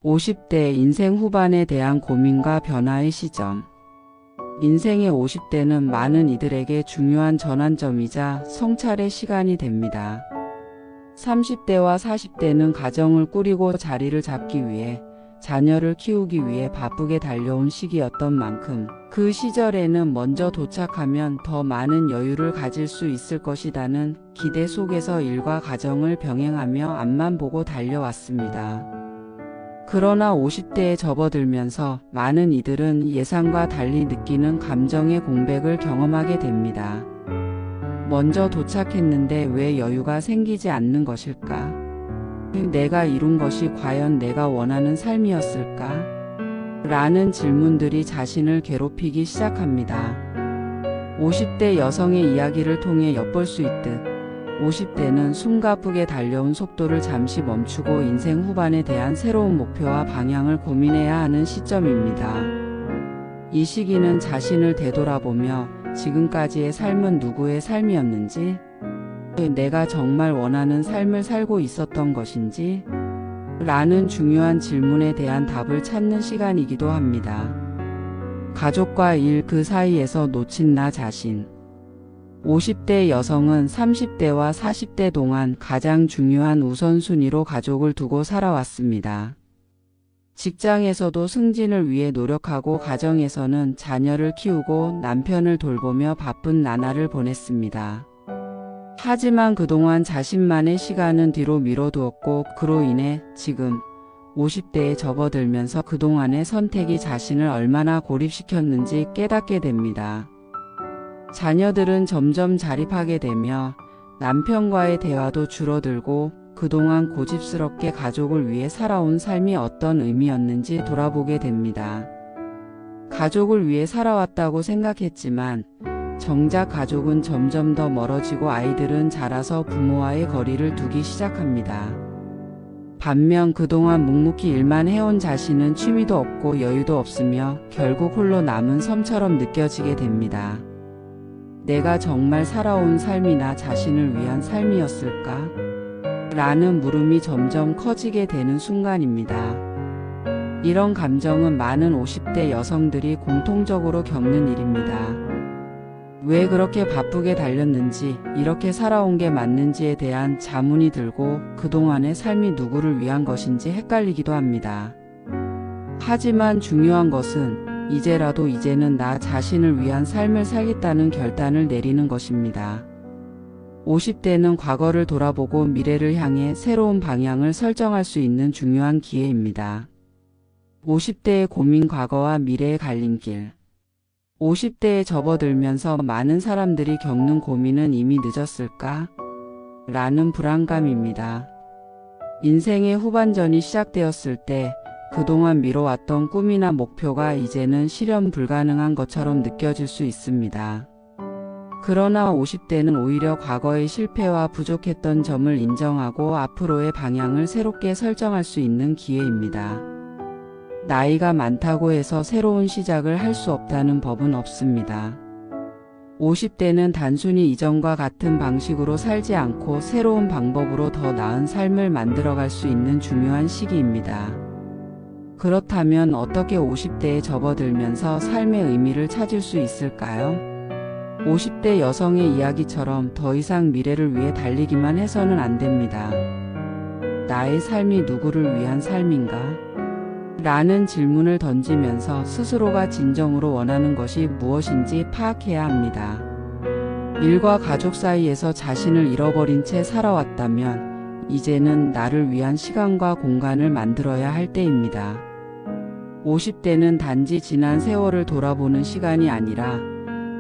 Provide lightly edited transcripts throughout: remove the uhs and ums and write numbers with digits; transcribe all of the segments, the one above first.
50대 인생 후반에 대한 고민과 변화의 시점. 인생의 50대는 많은 이들에게 중요한 전환점이자 성찰의 시간이 됩니다. 30대와 40대는 가정을 꾸리고 자리를 잡기 위해 자녀를 키우기 위해 바쁘게 달려온 시기였던 만큼 그 시절에는 먼저 도착하면 더 많은 여유를 가질 수 있을 것이라는 기대 속에서 일과 가정을 병행하며 앞만 보고 달려왔습니다. 그러나 50대에 접어들면서 많은 이들은 예상과 달리 느끼는 감정의 공백을 경험하게 됩니다. 먼저 도착했는데 왜 여유가 생기지 않는 것일까? 내가 이룬 것이 과연 내가 원하는 삶이었을까? 라는 질문들이 자신을 괴롭히기 시작합니다. 50대 여성의 이야기를 통해 엿볼 수 있듯 50대는 숨가쁘게 달려온 속도를 잠시 멈추고 인생 후반에 대한 새로운 목표와 방향을 고민해야 하는 시점입니다. 이 시기는 자신을 되돌아보며 지금까지의 삶은 누구의 삶이었는지, 내가 정말 원하는 삶을 살고 있었던 것인지 라는 중요한 질문에 대한 답을 찾는 시간이기도 합니다. 가족과 일 그 사이에서 놓친 나 자신. 50대 여성은 30대와 40대 동안 가장 중요한 우선순위로 가족을 두고 살아왔습니다. 직장에서도 승진을 위해 노력하고 가정에서는 자녀를 키우고 남편을 돌보며 바쁜 나날을 보냈습니다. 하지만 그동안 자신만의 시간은 뒤로 미뤄두었고 그로 인해 지금 50대에 접어들면서 그동안의 선택이 자신을 얼마나 고립시켰는지 깨닫게 됩니다. 자녀들은 점점 자립하게 되며 남편과의 대화도 줄어들고 그동안 고집스럽게 가족을 위해 살아온 삶이 어떤 의미였는지 돌아보게 됩니다. 가족을 위해 살아왔다고 생각했지만 정작 가족은 점점 더 멀어지고 아이들은 자라서 부모와의 거리를 두기 시작합니다. 반면 그동안 묵묵히 일만 해온 자신은 취미도 없고 여유도 없으며 결국 홀로 남은 섬처럼 느껴지게 됩니다. 내가 정말 살아온 삶이 나 자신을 위한 삶이었을까? 라는 물음이 점점 커지게 되는 순간입니다. 이런 감정은 많은 50대 여성들이 공통적으로 겪는 일입니다. 왜 그렇게 바쁘게 달렸는지, 이렇게 살아온 게 맞는지에 대한 자문이 들고 그동안의 삶이 누구를 위한 것인지 헷갈리기도 합니다. 하지만 중요한 것은 이제는 나 자신을 위한 삶을 살겠다는 결단을 내리는 것입니다. 50대는 과거를 돌아보고 미래를 향해 새로운 방향을 설정할 수 있는 중요한 기회입니다. 50대의 고민, 과거와 미래의 갈림길. 50대에 접어들면서 많은 사람들이 겪는 고민은 이미 늦었을까? 라는 불안감입니다. 인생의 후반전이 시작되었을 때 그동안 미뤄왔던 꿈이나 목표가 이제는 실현 불가능한 것처럼 느껴질 수 있습니다. 그러나 50대는 오히려 과거의 실패와 부족했던 점을 인정하고 앞으로의 방향을 새롭게 설정할 수 있는 기회입니다. 나이가 많다고 해서 새로운 시작을 할 수 없다는 법은 없습니다. 50대는 단순히 이전과 같은 방식으로 살지 않고 새로운 방법으로 더 나은 삶을 만들어갈 수 있는 중요한 시기입니다. 그렇다면 어떻게 50대에 접어들면서 삶의 의미를 찾을 수 있을까요? 50대 여성의 이야기처럼 더 이상 미래를 위해 달리기만 해서는 안 됩니다. 나의 삶이 누구를 위한 삶인가? 라는 질문을 던지면서 스스로가 진정으로 원하는 것이 무엇인지 파악해야 합니다. 일과 가족 사이에서 자신을 잃어버린 채 살아왔다면 이제는 나를 위한 시간과 공간을 만들어야 할 때입니다. 50대는 단지 지난 세월을 돌아보는 시간이 아니라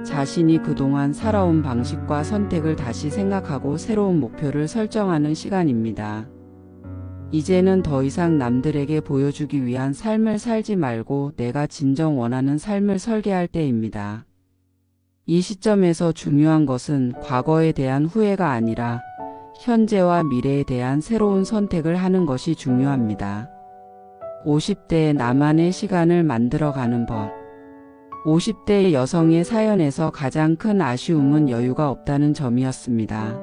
자신이 그동안 살아온 방식과 선택을 다시 생각하고 새로운 목표를 설정하는 시간입니다. 이제는 더 이상 남들에게 보여주기 위한 삶을 살지 말고 내가 진정 원하는 삶을 설계할 때입니다. 이 시점에서 중요한 것은 과거에 대한 후회가 아니라 현재와 미래에 대한 새로운 선택을 하는 것이 중요합니다. 50대의 나만의 시간을 만들어가는 법. 50대 여성의 사연에서 가장 큰 아쉬움은 여유가 없다는 점이었습니다.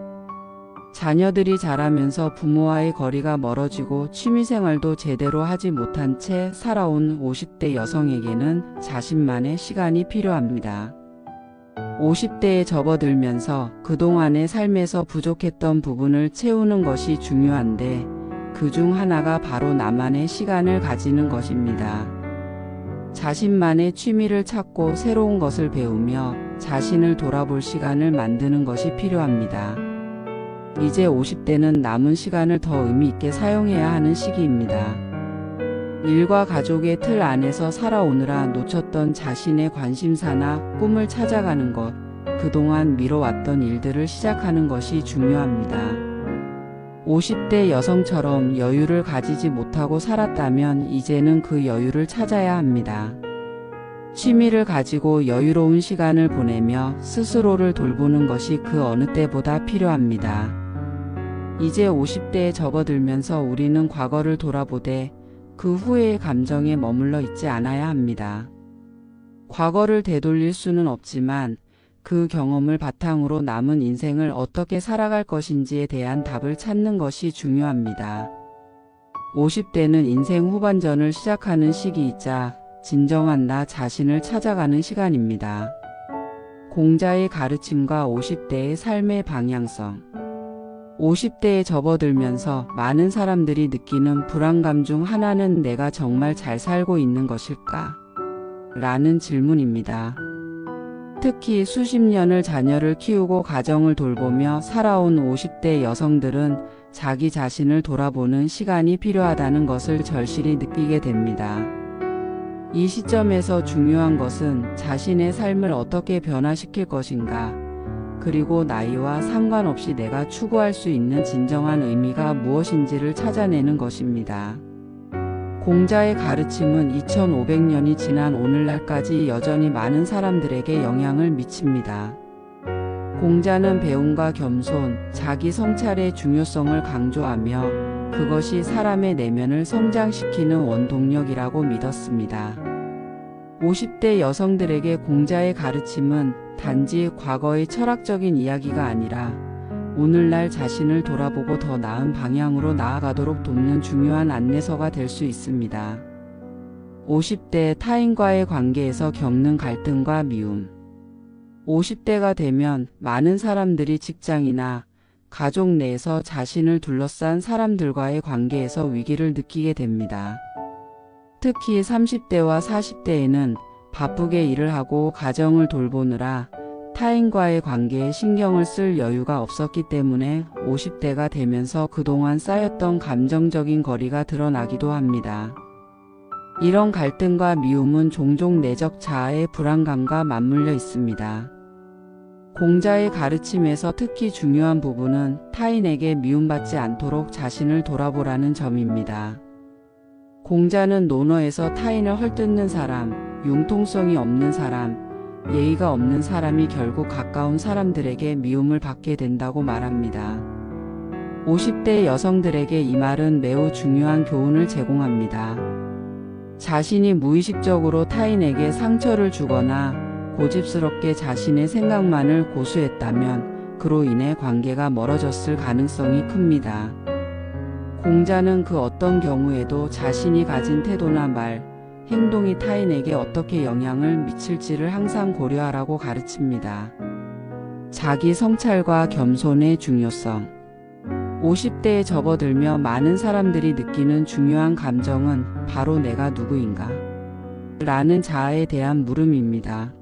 자녀들이 자라면서 부모와의 거리가 멀어지고 취미생활도 제대로 하지 못한 채 살아온 50대 여성에게는 자신만의 시간이 필요합니다. 50대에 접어들면서 그동안의 삶에서 부족했던 부분을 채우는 것이 중요한데 그 중 하나가 바로 나만의 시간을 가지는 것입니다. 자신만의 취미를 찾고 새로운 것을 배우며 자신을 돌아볼 시간을 만드는 것이 필요합니다. 이제 50대는 남은 시간을 더 의미 있게 사용해야 하는 시기입니다. 일과 가족의 틀 안에서 살아오느라 놓쳤던 자신의 관심사나 꿈을 찾아가는 것, 그동안 미뤄왔던 일들을 시작하는 것이 중요합니다. 50대 여성처럼 여유를 가지지 못하고 살았다면 이제는 그 여유를 찾아야 합니다. 취미를 가지고 여유로운 시간을 보내며 스스로를 돌보는 것이 그 어느 때보다 필요합니다. 이제 50대에 접어들면서 우리는 과거를 돌아보되 그 후회의 감정에 머물러 있지 않아야 합니다. 과거를 되돌릴 수는 없지만 그 경험을 바탕으로 남은 인생을 어떻게 살아갈 것인지에 대한 답을 찾는 것이 중요합니다. 50대는 인생 후반전을 시작하는 시기이자 진정한 나 자신을 찾아가는 시간입니다. 공자의 가르침과 50대의 삶의 방향성. 50대에 접어들면서 많은 사람들이 느끼는 불안감 중 하나는 내가 정말 잘 살고 있는 것일까? 라는 질문입니다. 특히 수십 년을 자녀를 키우고 가정을 돌보며 살아온 50대 여성들은 자기 자신을 돌아보는 시간이 필요하다는 것을 절실히 느끼게 됩니다. 이 시점에서 중요한 것은 자신의 삶을 어떻게 변화시킬 것인가, 그리고 나이와 상관없이 내가 추구할 수 있는 진정한 의미가 무엇인지를 찾아내는 것입니다. 공자의 가르침은 2500년이 지난 오늘날까지 여전히 많은 사람들에게 영향을 미칩니다. 공자는 배움과 겸손, 자기 성찰의 중요성을 강조하며 그것이 사람의 내면을 성장시키는 원동력이라고 믿었습니다. 50대 여성들에게 공자의 가르침은 단지 과거의 철학적인 이야기가 아니라 오늘날 자신을 돌아보고 더 나은 방향으로 나아가도록 돕는 중요한 안내서가 될 수 있습니다. 50대 타인과의 관계에서 겪는 갈등과 미움. 50대가 되면 많은 사람들이 직장이나 가족 내에서 자신을 둘러싼 사람들과의 관계에서 위기를 느끼게 됩니다. 특히 30대와 40대에는 바쁘게 일을 하고 가정을 돌보느라 타인과의 관계에 신경을 쓸 여유가 없었기 때문에 50대가 되면서 그동안 쌓였던 감정적인 거리가 드러나기도 합니다. 이런 갈등과 미움은 종종 내적 자아의 불안감과 맞물려 있습니다. 공자의 가르침에서 특히 중요한 부분은 타인에게 미움받지 않도록 자신을 돌아보라는 점입니다. 공자는 논어에서 타인을 헐뜯는 사람, 융통성이 없는 사람, 예의가 없는 사람이 결국 가까운 사람들에게 미움을 받게 된다고 말합니다. 50대 여성들에게 이 말은 매우 중요한 교훈을 제공합니다. 자신이 무의식적으로 타인에게 상처를 주거나 고집스럽게 자신의 생각만을 고수했다면 그로 인해 관계가 멀어졌을 가능성이 큽니다. 공자는 그 어떤 경우에도 자신이 가진 태도나 말, 행동이 타인에게 어떻게 영향을 미칠지를 항상 고려하라고 가르칩니다. 자기 성찰과 겸손의 중요성. 50대에 접어들며 많은 사람들이 느끼는 중요한 감정은 바로 내가 누구인가? 라는 자아에 대한 물음입니다.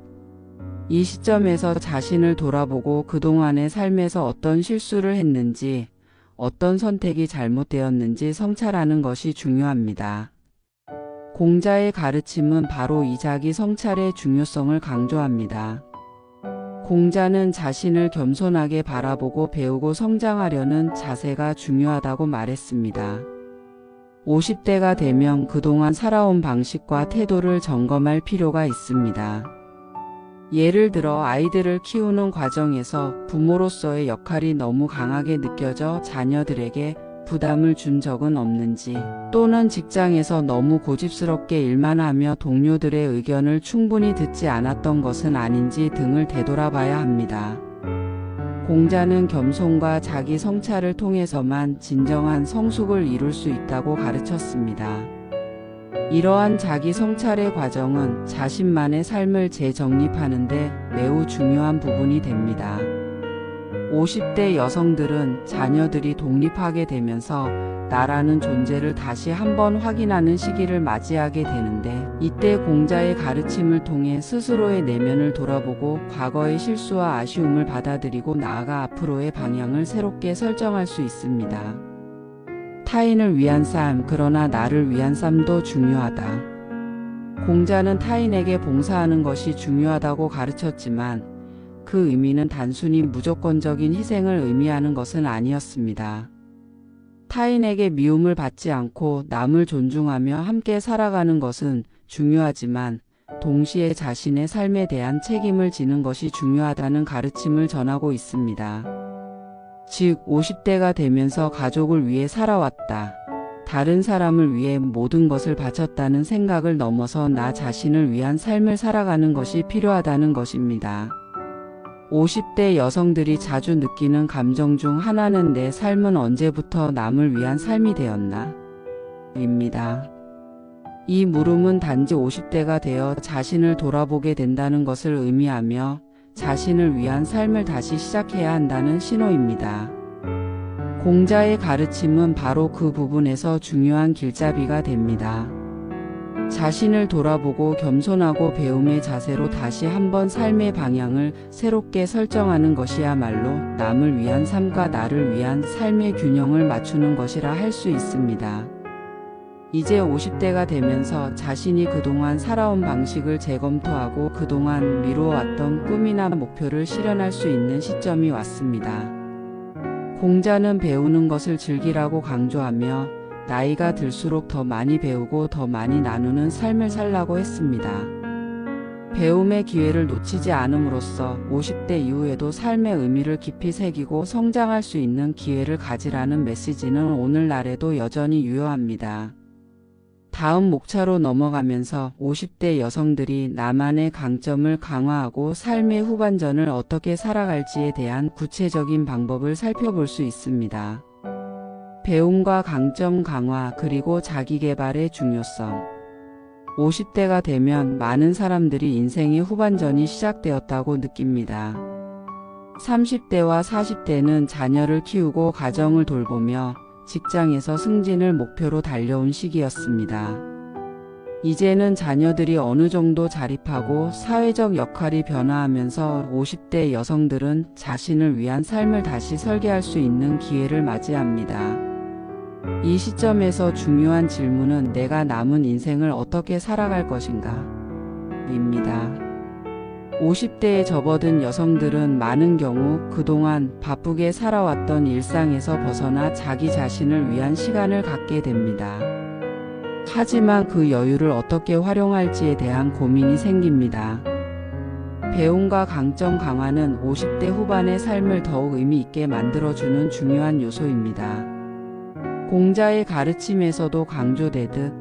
이 시점에서 자신을 돌아보고 그동안의 삶에서 어떤 실수를 했는지, 어떤 선택이 잘못되었는지 성찰하는 것이 중요합니다. 공자의 가르침은 바로 이 자기 성찰의 중요성을 강조합니다. 공자는 자신을 겸손하게 바라보고 배우고 성장하려는 자세가 중요하다고 말했습니다. 50대가 되면 그동안 살아온 방식과 태도를 점검할 필요가 있습니다. 예를 들어 아이들을 키우는 과정에서 부모로서의 역할이 너무 강하게 느껴져 자녀들에게 부담을 준 적은 없는지, 또는 직장에서 너무 고집스럽게 일만 하며 동료들의 의견을 충분히 듣지 않았던 것은 아닌지 등을 되돌아봐야 합니다. 공자는 겸손과 자기 성찰을 통해서만 진정한 성숙을 이룰 수 있다고 가르쳤습니다. 이러한 자기 성찰의 과정은 자신만의 삶을 재정립하는 데 매우 중요한 부분이 됩니다. 50대 여성들은 자녀들이 독립하게 되면서 나라는 존재를 다시 한번 확인하는 시기를 맞이하게 되는데, 이때 공자의 가르침을 통해 스스로의 내면을 돌아보고 과거의 실수와 아쉬움을 받아들이고 나아가 앞으로의 방향을 새롭게 설정할 수 있습니다. 타인을 위한 삶, 그러나 나를 위한 삶도 중요하다. 공자는 타인에게 봉사하는 것이 중요하다고 가르쳤지만 그 의미는 단순히 무조건적인 희생을 의미하는 것은 아니었습니다. 타인에게 미움을 받지 않고 남을 존중하며 함께 살아가는 것은 중요하지만 동시에 자신의 삶에 대한 책임을 지는 것이 중요하다는 가르침을 전하고 있습니다. 즉, 50대가 되면서 가족을 위해 살아왔다. 다른 사람을 위해 모든 것을 바쳤다는 생각을 넘어서 나 자신을 위한 삶을 살아가는 것이 필요하다는 것입니다. 50대 여성들이 자주 느끼는 감정 중 하나는 내 삶은 언제부터 남을 위한 삶이 되었나? 입니다. 이 물음은 단지 50대가 되어 자신을 돌아보게 된다는 것을 의미하며 자신을 위한 삶을 다시 시작해야 한다는 신호입니다. 공자의 가르침은 바로 그 부분에서 중요한 길잡이가 됩니다. 자신을 돌아보고 겸손하고 배움의 자세로 다시 한번 삶의 방향을 새롭게 설정하는 것이야말로 남을 위한 삶과 나를 위한 삶의 균형을 맞추는 것이라 할 수 있습니다. 이제 50대가 되면서 자신이 그동안 살아온 방식을 재검토하고 그동안 미루어왔던 꿈이나 목표를 실현할 수 있는 시점이 왔습니다. 공자는 배우는 것을 즐기라고 강조하며 나이가 들수록 더 많이 배우고 더 많이 나누는 삶을 살라고 했습니다. 배움의 기회를 놓치지 않음으로써 50대 이후에도 삶의 의미를 깊이 새기고 성장할 수 있는 기회를 가지라는 메시지는 오늘날에도 여전히 유효합니다. 다음 목차로 넘어가면서 50대 여성들이 나만의 강점을 강화하고 삶의 후반전을 어떻게 살아갈지에 대한 구체적인 방법을 살펴볼 수 있습니다. 배움과 강점 강화, 그리고 자기개발의 중요성. 50대가 되면 많은 사람들이 인생의 후반전이 시작되었다고 느낍니다. 30대와 40대는 자녀를 키우고 가정을 돌보며 직장에서 승진을 목표로 달려온 시기였습니다. 이제는 자녀들이 어느 정도 자립하고 사회적 역할이 변화하면서 50대 여성들은 자신을 위한 삶을 다시 설계할 수 있는 기회를 맞이합니다. 이 시점에서 중요한 질문은 내가 남은 인생을 어떻게 살아갈 것인가? 입니다. 50대에 접어든 여성들은 많은 경우 그동안 바쁘게 살아왔던 일상에서 벗어나 자기 자신을 위한 시간을 갖게 됩니다. 하지만 그 여유를 어떻게 활용할지에 대한 고민이 생깁니다. 배움과 강점 강화는 50대 후반의 삶을 더욱 의미 있게 만들어주는 중요한 요소입니다. 공자의 가르침에서도 강조되듯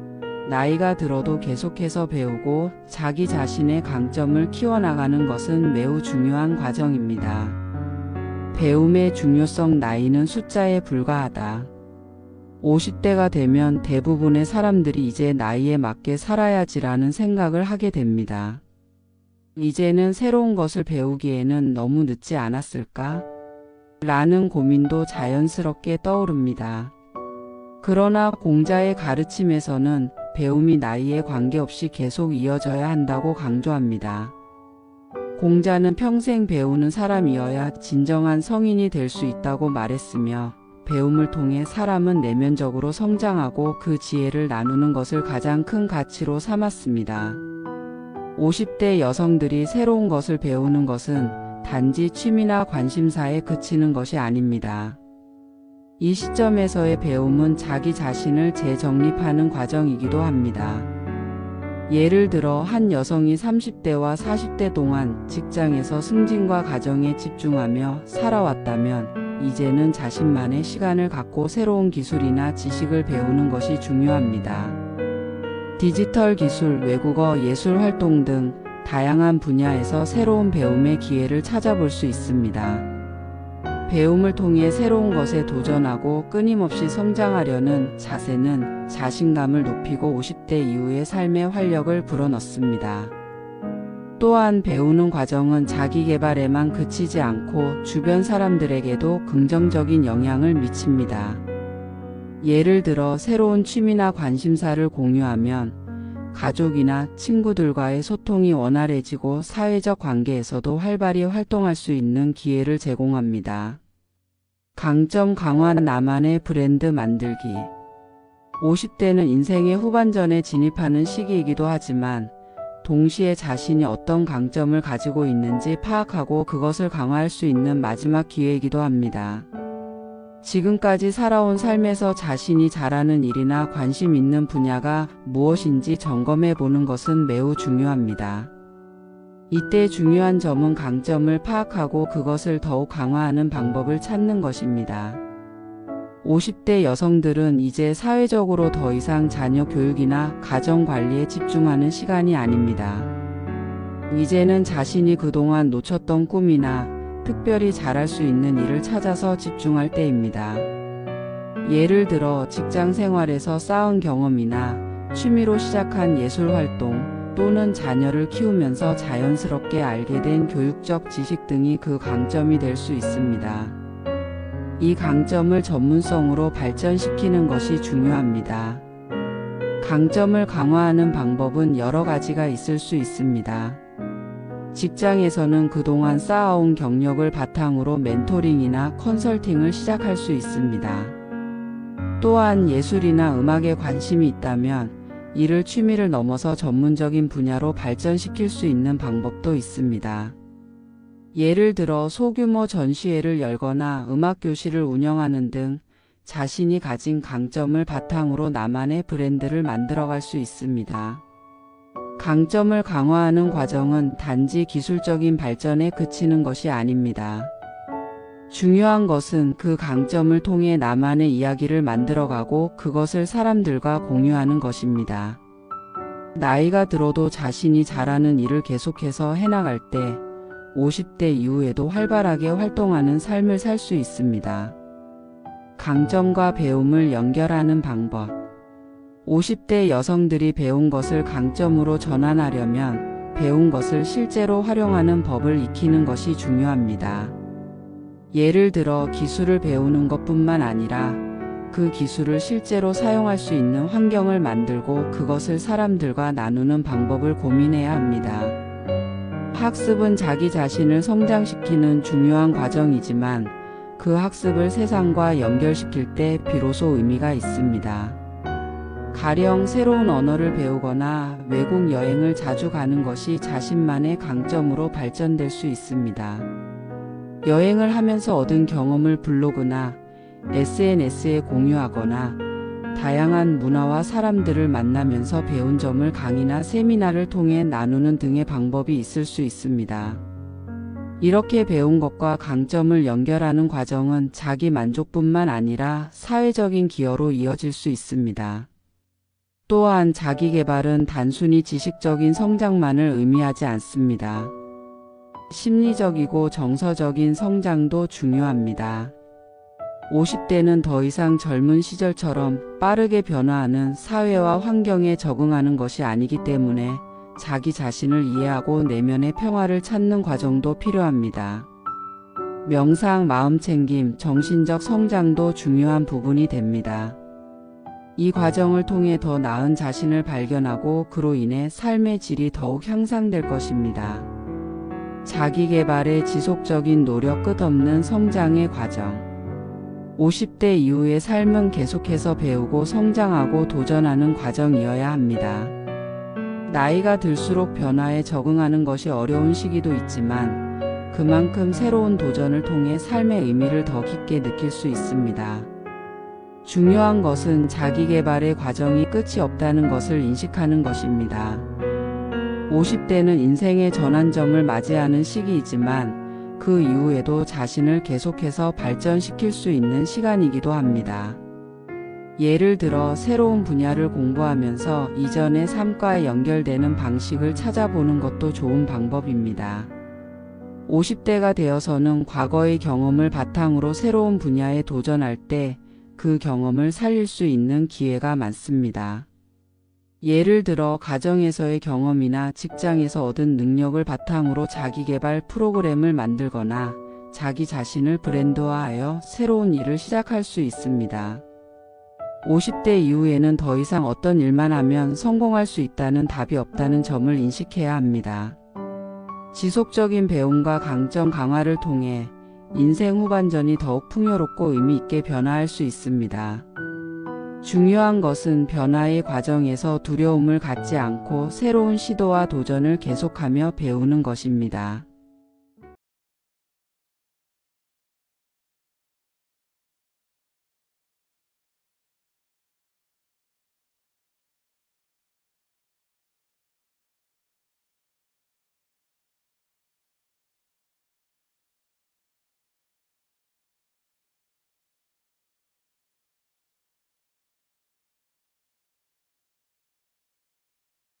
나이가 들어도 계속해서 배우고 자기 자신의 강점을 키워나가는 것은 매우 중요한 과정입니다. 배움의 중요성. 나이는 숫자에 불과하다. 50대가 되면 대부분의 사람들이 이제 나이에 맞게 살아야지라는 생각을 하게 됩니다. 이제는 새로운 것을 배우기에는 너무 늦지 않았을까? 라는 고민도 자연스럽게 떠오릅니다. 그러나 공자의 가르침에서는 배움이 나이에 관계없이 계속 이어져야 한다고 강조합니다. 공자는 평생 배우는 사람이어야 진정한 성인이 될 수 있다고 말했으며, 배움을 통해 사람은 내면적으로 성장하고 그 지혜를 나누는 것을 가장 큰 가치로 삼았습니다. 50대 여성들이 새로운 것을 배우는 것은 단지 취미나 관심사에 그치는 것이 아닙니다. 이 시점에서의 배움은 자기 자신을 재정립하는 과정이기도 합니다. 예를 들어 한 여성이 30대와 40대 동안 직장에서 승진과 가정에 집중하며 살아왔다면 이제는 자신만의 시간을 갖고 새로운 기술이나 지식을 배우는 것이 중요합니다. 디지털 기술, 외국어, 예술 활동 등 다양한 분야에서 새로운 배움의 기회를 찾아볼 수 있습니다. 배움을 통해 새로운 것에 도전하고 끊임없이 성장하려는 자세는 자신감을 높이고 50대 이후의 삶의 활력을 불어넣습니다. 또한 배우는 과정은 자기 개발에만 그치지 않고 주변 사람들에게도 긍정적인 영향을 미칩니다. 예를 들어 새로운 취미나 관심사를 공유하면 가족이나 친구들과의 소통이 원활해지고 사회적 관계에서도 활발히 활동할 수 있는 기회를 제공합니다. 강점 강화 나만의 브랜드 만들기. 50대는 인생의 후반전에 진입하는 시기이기도 하지만 동시에 자신이 어떤 강점을 가지고 있는지 파악하고 그것을 강화할 수 있는 마지막 기회이기도 합니다. 지금까지 살아온 삶에서 자신이 잘하는 일이나 관심 있는 분야가 무엇인지 점검해 보는 것은 매우 중요합니다. 이때 중요한 점은 강점을 파악하고 그것을 더욱 강화하는 방법을 찾는 것입니다. 50대 여성들은 이제 사회적으로 더 이상 자녀 교육이나 가정 관리에 집중하는 시간이 아닙니다. 이제는 자신이 그동안 놓쳤던 꿈이나 특별히 잘할 수 있는 일을 찾아서 집중할 때입니다. 예를 들어 직장 생활에서 쌓은 경험이나 취미로 시작한 예술 활동 또는 자녀를 키우면서 자연스럽게 알게 된 교육적 지식 등이 그 강점이 될 수 있습니다. 이 강점을 전문성으로 발전시키는 것이 중요합니다. 강점을 강화하는 방법은 여러 가지가 있을 수 있습니다. 직장에서는 그동안 쌓아온 경력을 바탕으로 멘토링이나 컨설팅을 시작할 수 있습니다. 또한 예술이나 음악에 관심이 있다면 이를 취미를 넘어서 전문적인 분야로 발전시킬 수 있는 방법도 있습니다. 예를 들어 소규모 전시회를 열거나 음악교실을 운영하는 등 자신이 가진 강점을 바탕으로 나만의 브랜드를 만들어갈 수 있습니다. 강점을 강화하는 과정은 단지 기술적인 발전에 그치는 것이 아닙니다. 중요한 것은 그 강점을 통해 나만의 이야기를 만들어가고 그것을 사람들과 공유하는 것입니다. 나이가 들어도 자신이 잘하는 일을 계속해서 해나갈 때 50대 이후에도 활발하게 활동하는 삶을 살 수 있습니다. 강점과 배움을 연결하는 방법. 50대 여성들이 배운 것을 강점으로 전환하려면 배운 것을 실제로 활용하는 법을 익히는 것이 중요합니다. 예를 들어 기술을 배우는 것뿐만 아니라 그 기술을 실제로 사용할 수 있는 환경을 만들고 그것을 사람들과 나누는 방법을 고민해야 합니다. 학습은 자기 자신을 성장시키는 중요한 과정이지만 그 학습을 세상과 연결시킬 때 비로소 의미가 있습니다. 가령 새로운 언어를 배우거나 외국 여행을 자주 가는 것이 자신만의 강점으로 발전될 수 있습니다. 여행을 하면서 얻은 경험을 블로그나 SNS에 공유하거나 다양한 문화와 사람들을 만나면서 배운 점을 강의나 세미나를 통해 나누는 등의 방법이 있을 수 있습니다. 이렇게 배운 것과 강점을 연결하는 과정은 자기 만족뿐만 아니라 사회적인 기여로 이어질 수 있습니다. 또한 자기 개발은 단순히 지식적인 성장만을 의미하지 않습니다. 심리적이고 정서적인 성장도 중요합니다. 50대는 더 이상 젊은 시절처럼 빠르게 변화하는 사회와 환경에 적응하는 것이 아니기 때문에 자기 자신을 이해하고 내면의 평화를 찾는 과정도 필요합니다. 명상, 마음챙김, 정신적 성장도 중요한 부분이 됩니다. 이 과정을 통해 더 나은 자신을 발견하고 그로 인해 삶의 질이 더욱 향상될 것입니다. 자기 개발의 지속적인 노력, 끝없는 성장의 과정. 50대 이후의 삶은 계속해서 배우고 성장하고 도전하는 과정이어야 합니다. 나이가 들수록 변화에 적응하는 것이 어려운 시기도 있지만 그만큼 새로운 도전을 통해 삶의 의미를 더 깊게 느낄 수 있습니다. 중요한 것은 자기 개발의 과정이 끝이 없다는 것을 인식하는 것입니다. 50대는 인생의 전환점을 맞이하는 시기이지만 그 이후에도 자신을 계속해서 발전시킬 수 있는 시간이기도 합니다. 예를 들어 새로운 분야를 공부하면서 이전의 삶과 연결되는 방식을 찾아보는 것도 좋은 방법입니다. 50대가 되어서는 과거의 경험을 바탕으로 새로운 분야에 도전할 때 그 경험을 살릴 수 있는 기회가 많습니다. 예를 들어 가정에서의 경험이나 직장에서 얻은 능력을 바탕으로 자기계발 프로그램을 만들거나 자기 자신을 브랜드화하여 새로운 일을 시작할 수 있습니다. 50대 이후에는 더 이상 어떤 일만 하면 성공할 수 있다는 답이 없다는 점을 인식해야 합니다. 지속적인 배움과 강점 강화를 통해 인생 후반전이 더욱 풍요롭고 의미 있게 변화할 수 있습니다. 중요한 것은 변화의 과정에서 두려움을 갖지 않고 새로운 시도와 도전을 계속하며 배우는 것입니다.